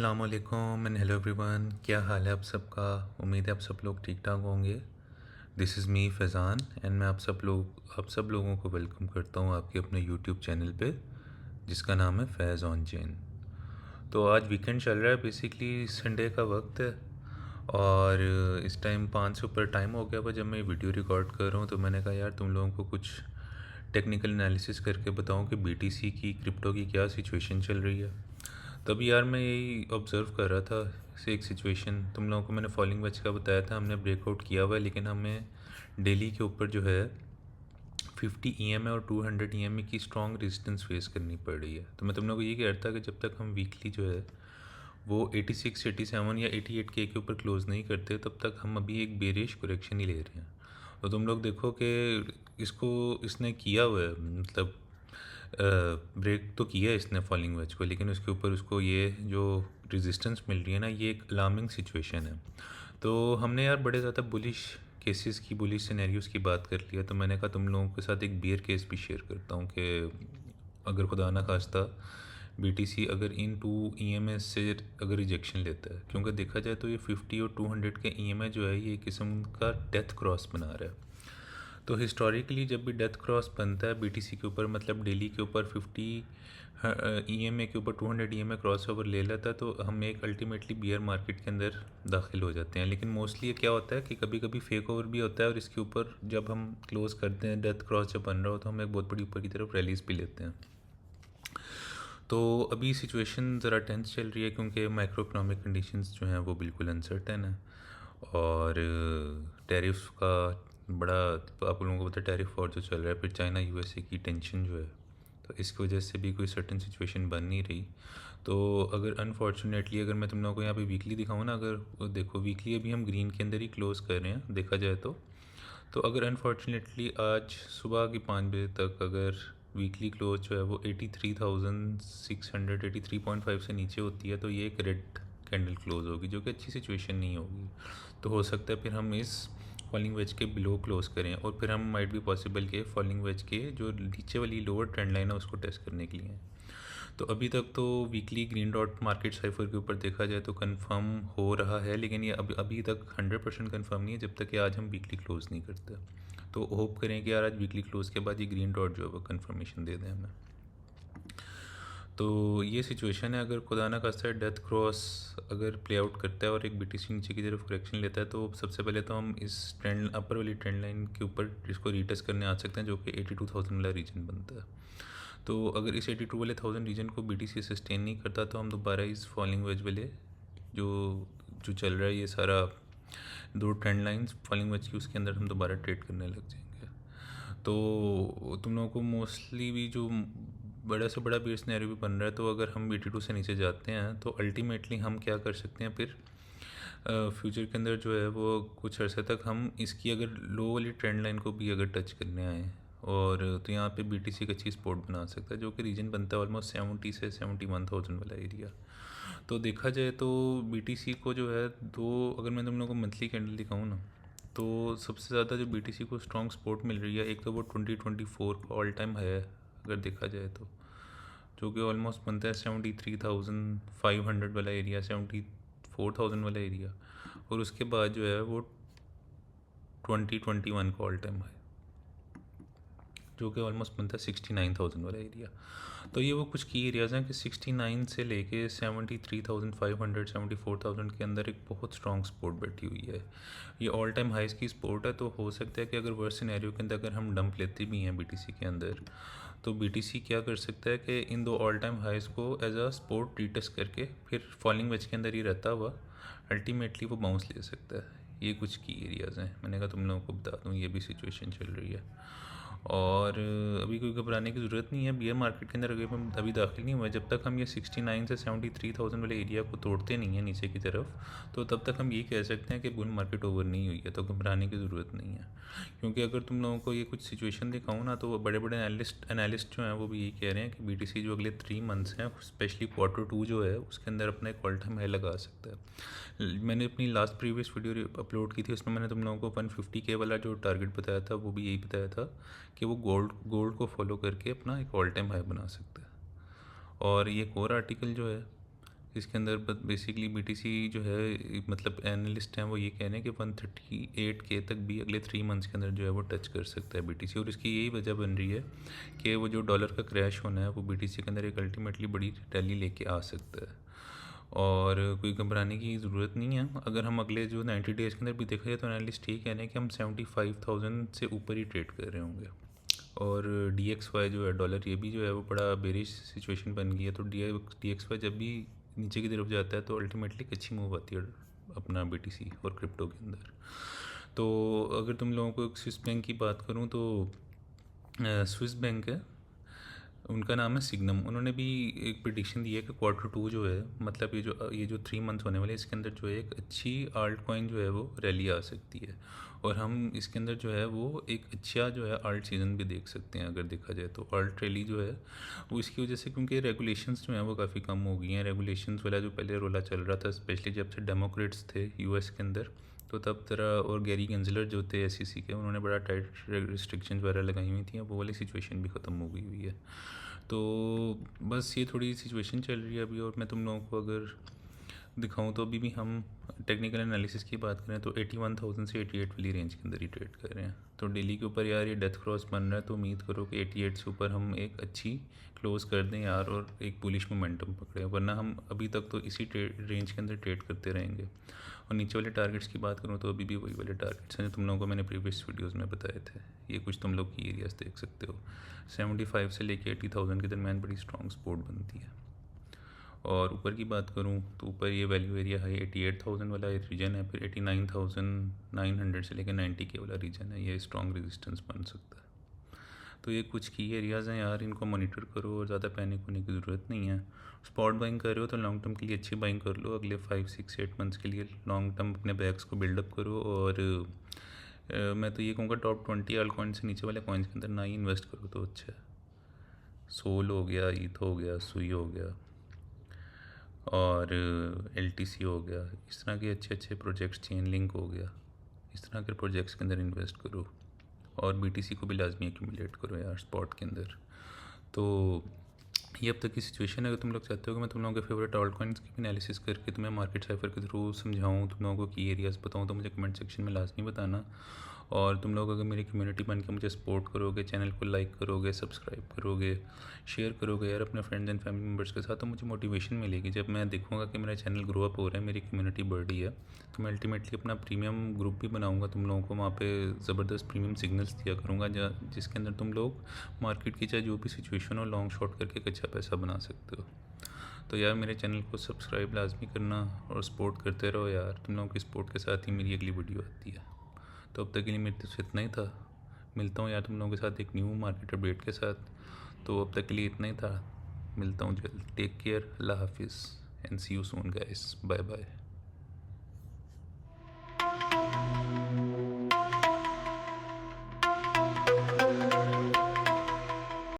अस्सलामुअलैकुम and hello everyone. क्या हाल है आप सबका? उम्मीद है आप सब लोग ठीक ठाक होंगे। This is me Faizan and मैं आप सब लोगों को वेलकम करता हूँ आपके अपने यूट्यूब चैनल पे जिसका नाम है फैज़ ऑन चेन। तो आज वीकेंड चल रहा है, बेसिकली संडे का वक्त है और इस टाइम 5 से ऊपर टाइम हो गया हुआ जब मैं वीडियो रिकॉर्ड कर रहा हूँ। तो मैंने कहा यार तुम लोगों को कुछ टेक्निकल एनालिसिस करके बताऊँ कि बीटीसी की क्रिप्टो की क्या सिचुएशन चल रही है। तभी यार मैं यही ऑब्ज़र्व कर रहा था से एक सिचुएशन। तुम लोगों को मैंने फॉलिंग वेज का बताया था, हमने ब्रेकआउट किया हुआ है, लेकिन हमें डेली के ऊपर जो है 50 ईएमए और 200 ईएमए की स्ट्रॉन्ग रेजिस्टेंस फेस करनी पड़ रही है। तो मैं तुम लोगों को ये कह रहा था कि जब तक हम वीकली जो है वो 86, 87 या 88 के ऊपर क्लोज़ नहीं करते तब तक हम अभी एक बेरिश करेक्शन ही ले रहे हैं। तो तुम लोग देखो कि इसको इसने किया हुआ है, मतलब ब्रेक तो किया है इसने फॉलिंग वेज को, लेकिन उसके ऊपर उसको ये जो रेजिस्टेंस मिल रही है ना, ये एक अलार्मिंग सिचुएशन है। तो हमने यार बड़े ज़्यादा बुलिश केसेस की, बुलिश सिनेरियोज़ की बात कर लिया। तो मैंने कहा तुम लोगों के साथ एक बियर केस भी शेयर करता हूँ कि अगर खुदा ना खास्ता बीटीसी अगर इन 2 ईएमएस से अगर रिजेक्शन लेता है, क्योंकि देखा जाए तो ये 50 और 200 के ईएमए जो है ये किस्म का डेथ क्रॉस बना रहा है। तो हिस्टोरिकली जब भी डेथ क्रॉस बनता है बीटीसी के ऊपर, मतलब डेली के ऊपर 50 ईएमए के ऊपर 200 ईएमए क्रॉस ओवर ले लेता है, तो हम एक अल्टीमेटली बियर मार्केट के अंदर दाखिल हो जाते हैं। लेकिन मोस्टली ये क्या होता है कि कभी कभी फेक ओवर भी होता है और इसके ऊपर जब हम क्लोज़ करते हैं, डेथ क्रॉस जब बन रहा हो, तो हम एक बहुत बड़ी ऊपर की तरफ रैलीज भी लेते हैं। तो अभी सिचुएशन ज़रा टेंस चल रही है क्योंकि माइक्रो इकोनॉमिक कंडीशंस जो हैं वो बिल्कुल अनसर्टेन है और टैरिफ का बड़ा, आप लोगों को पता है टैरिफ वॉर जो चल रहा है, फिर चाइना यूएसए की टेंशन जो है, तो इसकी वजह से भी कोई सर्टेन सिचुएशन बन नहीं रही। तो अगर अनफॉर्चुनेटली अगर मैं तुम लोगों को यहाँ पे वीकली दिखाऊँ ना, अगर देखो वीकली अभी हम ग्रीन के अंदर ही क्लोज़ कर रहे हैं देखा जाए तो अगर अनफॉर्चुनेटली आज सुबह की 5 बजे तक अगर वीकली क्लोज जो है वो 83,600 83.5 से नीचे होती है, तो ये एक रेड कैंडल क्लोज होगी, जो कि अच्छी सिचुएशन नहीं होगी। तो हो सकता है फिर हम इस फॉलिंग वेज के बिलो क्लोज करें और फिर हम माइट भी पॉसिबल के फॉलिंग वेज के जो नीचे वाली लोअर ट्रेंड लाइन है उसको टेस्ट करने के लिए। तो अभी तक तो weekly green dot market cipher के ऊपर देखा जाए तो कंफर्म हो रहा है, लेकिन ये अभी तक 100% कंफर्म नहीं है जब तक कि आज हम वीकली क्लोज़ नहीं करते। तो होप करें कि यार आज वीकली क्लोज़ के बाद ये ग्रीन डॉट जो है वो कंफर्मेशन दे दें हमें। तो ये सिचुएशन है, अगर खुदा ना खास्ता डेथ क्रॉस अगर प्ले आउट करता है और एक बीटीसी नीचे की तरफ करेक्शन लेता है, तो सबसे पहले तो हम इस ट्रेंड अपर वाली ट्रेंड लाइन के ऊपर इसको रीटेस्ट करने आ सकते हैं, जो कि 82,000 वाला रीजन बनता है। तो अगर इस 82 वाले 1000 रीजन को बीटीसी सस्टेन नहीं करता, तो हम दोबारा इस फॉलिंग वेज वाले जो जो चल रहा है ये सारा दो ट्रेंड लाइंस फॉलिंग वेज की, उसके अंदर हम दोबारा ट्रेड करने लग जाएंगे। तो तुम लोगों को मोस्टली भी जो बड़ा से बड़ा बेस सिनेरियो भी बन रहा है, तो अगर हम 82 से नीचे जाते हैं तो अल्टीमेटली हम क्या कर सकते हैं फिर फ्यूचर के अंदर जो है वो कुछ अर्से तक हम इसकी अगर लो वाली ट्रेंड लाइन को भी अगर टच करने आए और तो यहाँ पे बीटीसी का अच्छी सपोर्ट बना सकता है, जो कि रीजन बनता है ऑलमोस्ट 70 से 71,000 वाला एरिया। तो देखा जाए तो बीटीसी को जो है दो, अगर मैं तुम लोगों को मंथली कैंडल दिखाऊँ ना, तो सबसे ज़्यादा जो बीटीसी को स्ट्रॉन्ग सपोर्ट मिल रही है, एक तो वो 2024 का ऑल टाइम है अगर देखा जाए तो, जो कि ऑलमोस्ट बनता है 73,500 वाला एरिया, 74,000 वाला एरिया। और उसके बाद जो है वो 2021 का ऑल टाइम है, जो कि ऑलमोस्ट बनता है 69,000 वाला एरिया। तो ये वो कुछ की एरियाज़ हैं कि 69 से लेके 73,500 74,000 के अंदर एक बहुत स्ट्रॉन्ग सपोर्ट बैठी हुई है। ये ऑल टाइम हाइस की सपोर्ट है। तो हो सकता है कि अगर वर्स्ट सिनेरियो के अंदर अगर हम डंप लेते भी हैं बीटीसी के अंदर, तो बीटीसी क्या कर सकता है कि इन दो ऑल टाइम हाइस को एज अ सपोर्ट रीटेस्ट करके फिर फॉलिंग वेज के अंदर ही रहता हुआ अल्टीमेटली वो बाउंस ले सकता है। ये कुछ की एरियाज़ हैं, मैंने कहा तुम लोगों को बता दूँ ये भी सिचुएशन चल रही है। और अभी कोई घबराने की ज़रूरत नहीं है, बियर मार्केट के अंदर अभी हम अभी दाखिल नहीं हुए, जब तक हम ये 69 से 73,000 वाले एरिया को तोड़ते नहीं है नीचे की तरफ, तो तब तक हम ये कह सकते हैं कि बुल मार्केट ओवर नहीं हुई है। तो घबराने की ज़रूरत नहीं है, क्योंकि अगर तुम लोगों को ये कुछ सिचुएशन दिखाऊँ ना, तो बड़े बड़े एनालिस्ट जो हैं वो भी यही कह रहे हैं कि बीटीसी जो अगले 3 मंथ्स हैं, स्पेशली Q2 जो है उसके अंदर अपना एक ऑल टाइम हाई लगा सकता है। मैंने अपनी लास्ट प्रीवियस वीडियो अपलोड की थी, उसमें मैंने तुम लोगों को 150K वाला जो टारगेट बताया था वो भी यही बताया था कि वो गोल्ड को फॉलो करके अपना एक ऑल टाइम हाई बना सकता है। और ये एक और आर्टिकल जो है इसके अंदर बेसिकली बीटीसी जो है, मतलब एनालिस्ट हैं वो ये कह रहे हैं कि 138K तक भी अगले 3 मंथ्स के अंदर जो है वो टच कर सकता है बीटीसी। और इसकी यही वजह बन रही है कि वो जो डॉलर का क्रैश होना है वो बीटीसी के अंदर एक अल्टीमेटली बड़ी रैली लेके आ सकता है, और कोई घबराने की ज़रूरत नहीं है। अगर हम अगले जो 90 डेज़ के अंदर भी देखा जाए तो एनालिस्ट ये कह रहे हैं कि हम 75,000 से ऊपर ही ट्रेड कर रहे होंगे। और DXY जो है डॉलर, ये भी जो है वो बड़ा बेरिश सिचुएशन बन गई है। तो DXY जब भी नीचे की तरफ जाता है तो अल्टीमेटली एक अच्छी मूव आती है अपना BTC और क्रिप्टो के अंदर। तो अगर तुम लोगों को स्विस बैंक की बात करूँ तो स्विस बैंक है, उनका नाम है सिग्नम। उन्होंने भी एक प्रिडिक्शन दी है कि Q2 जो है, मतलब ये जो 3 मंथ होने वाले इसके अंदर जो है एक अच्छी आल्ट कॉइन जो है वो रैली आ सकती है, और हम इसके अंदर जो है वो एक अच्छा जो है आल्ट सीज़न भी देख सकते हैं अगर देखा जाए तो। आल्ट रैली जो है वो इसकी वजह से, क्योंकि रेगुलेशंस जो हैं वो काफ़ी कम हो गई हैं। रेगुलेशंस वाला जो पहले रोला चल रहा था, स्पेशली जब से डेमोक्रेट्स थे US के अंदर, तो तब तरह, और गैरी गेंजलर जो थे SEC के, उन्होंने बड़ा टाइट रिस्ट्रिक्शन वगैरह लगाई हुई थी। वो वाली सिचुएशन भी ख़त्म हो गई हुई है। तो बस ये थोड़ी सिचुएशन चल रही है अभी। और मैं तुम लोगों को अगर दिखाऊं तो अभी भी हम टेक्निकल एनालिसिस की बात करें तो 81,000 से 88 वाली रेंज के अंदर ही ट्रेड कर रहे हैं। तो डेली के ऊपर यार ये डेथ क्रॉस बन रहा है, तो उम्मीद करो कि 88 से ऊपर हम एक अच्छी क्लोज़ कर दें यार, और एक बुलिश मोमेंटम पकड़े, वरना हम अभी तक तो इसी रेंज के अंदर ट्रेड करते रहेंगे। और नीचे वाले टारगेट्स की बात करूँ तो अभी भी वही वाले टारगेट्स हैं जो तुम लोगों को मैंने प्रीवियस वीडियोज़ में बताए थे। ये कुछ तुम लोग की एरियाज देख सकते हो। 75 से लेके 80,000 के दरमियान बड़ी स्ट्रॉन्ग सपोर्ट बनती है। और ऊपर की बात करूँ तो ऊपर ये वैल्यू एरिया है 88,000 वाला रीजन है, फिर 89,900 से लेकर 90K वाला रीजन है, ये स्ट्रॉन्ग रेजिस्टेंस बन सकता है। तो ये कुछ की एरियाज़ हैं यार, इनको मॉनिटर करो और ज़्यादा पैनिक होने की ज़रूरत नहीं है। स्पॉट बाइंग कर रहे हो तो लॉन्ग टर्म के लिए अच्छी बाइंग कर लो, अगले 5, 6, 8 मंथ्स के लिए लॉन्ग टर्म अपने बैग्स को बिल्डअप करो। और मैं तो ये कहूँगा टॉप 20 आल कॉइन से नीचे वाले कॉइन्स के अंदर ना ही इन्वेस्ट करो तो अच्छा है। सोल हो गया, ईथ हो गया, सुई हो गया, और LTC हो गया, इस तरह के अच्छे अच्छे प्रोजेक्ट्स, चेन लिंक हो गया, इस तरह के प्रोजेक्ट्स के अंदर इन्वेस्ट करो। और BTC को भी लाजमी एक्यूमुलेट करो यार स्पॉट के अंदर। तो ये अब तक की सिचुएशन है। अगर तुम लोग चाहते हो कि मैं तुम लोगों के फेवरेट ऑल्ट कॉइन्स की भी एनालिसिस करके तुम्हें मार्केट साइफर के थ्रू समझाऊँ, तुम लोगों को की एरियाज़ बताऊँ, तो मुझे कमेंट सेक्शन में लाजमी बताना। और तुम लोग अगर मेरी कम्युनिटी बन के मुझे सपोर्ट करोगे, चैनल को लाइक करोगे, सब्सक्राइब करोगे, शेयर करोगे यार अपने फ्रेंड्स एंड फैमिली मेम्बर्स के साथ, तो मुझे मोटिवेशन मिलेगी। जब मैं देखूंगा कि मेरा चैनल ग्रो अप हो रहा है, मेरी कम्युनिटी बढ़ रही है, तो मैं अल्टीमेटली अपना प्रीमियम ग्रुप भी बनाऊंगा। तुम लोगों को वहाँ पे ज़बरदस्त प्रीमियम सिग्नल्स दिया करूँगा, जिसके अंदर तुम लोग मार्केट की चाहे जो भी सिचुएशन हो लॉन्ग शॉर्ट करके एक अच्छा पैसा बना सकते हो। तो यार मेरे चैनल को सब्सक्राइब लाजमी करना और सपोर्ट करते रहो यार। तुम लोगों की सपोर्ट के साथ ही मेरी अगली वीडियो आती है। तो अब तक के लिए मेरे से इतना ही था। मिलता हूँ यार तुम लोगों के साथ एक न्यू मार्केट अपडेट के साथ। तो अब तक के लिए इतना ही था, मिलता हूँ जल्द। टेक केयर, अल्लाह हाफिज़ and see you soon guys, bye bye.